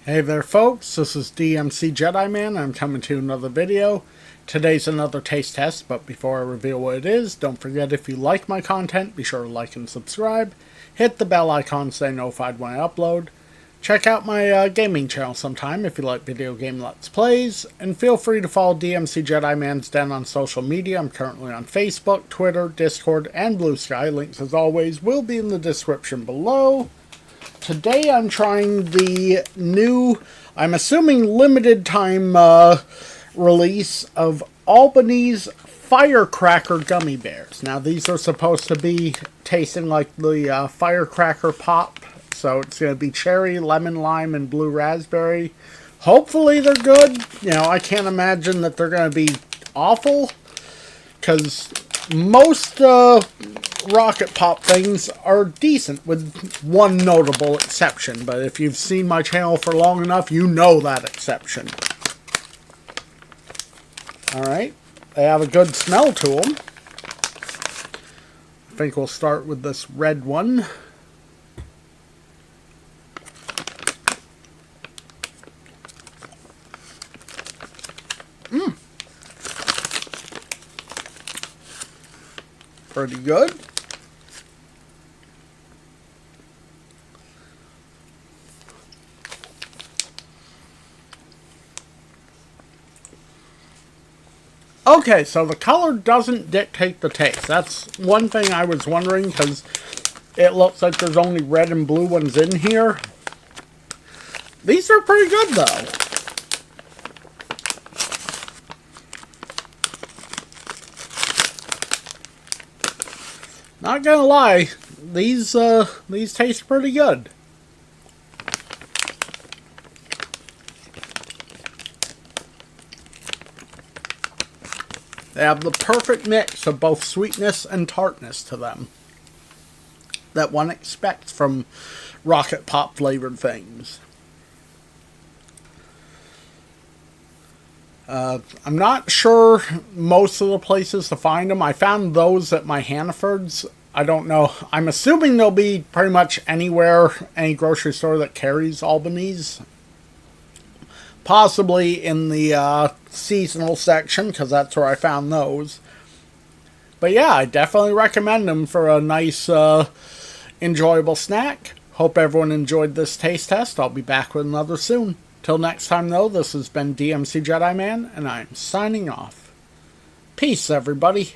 Hey there folks, this is DMC Jedi Man. I'm coming to another video. Today's another taste test, but before I reveal what it is, don't forget if you like my content, be sure to like and subscribe. Hit the bell icon to stay notified when I upload. Check out my gaming channel sometime if you like video game Let's Plays. And feel free to follow DMC Jedi Man's Den on social media. I'm currently on Facebook, Twitter, Discord, and Blue Sky. Links as always will be in the description below. Today I'm trying the new, I'm assuming limited time release of Albanese Firecracker Gummy Bears. Now these are supposed to be tasting like the Firecracker Pop. So it's going to be cherry, lemon, lime, and blue raspberry. Hopefully they're good. You know, I can't imagine that they're going to be awful. Because most Rocket Pop things are decent, with one notable exception. But if you've seen my channel for long enough, you know that exception. Alright, they have a good smell to them. I think we'll start with this red one. Pretty good. Okay, so the color doesn't dictate the taste. That's one thing I was wondering, because it looks like there's only red and blue ones in here. These are pretty good, though. Not gonna lie, these taste pretty good. They have the perfect mix of both sweetness and tartness to them that one expects from Rocket Pop flavored things. I'm not sure most of the places to find them. I found those at my Hannaford's. I don't know. I'm assuming they'll be pretty much anywhere, any grocery store that carries Albanese. Possibly in the seasonal section, because that's where I found those. But yeah, I definitely recommend them for a nice, enjoyable snack. Hope everyone enjoyed this taste test. I'll be back with another soon. Till next time, though, this has been DMC Jedi Man, and I'm signing off. Peace, everybody.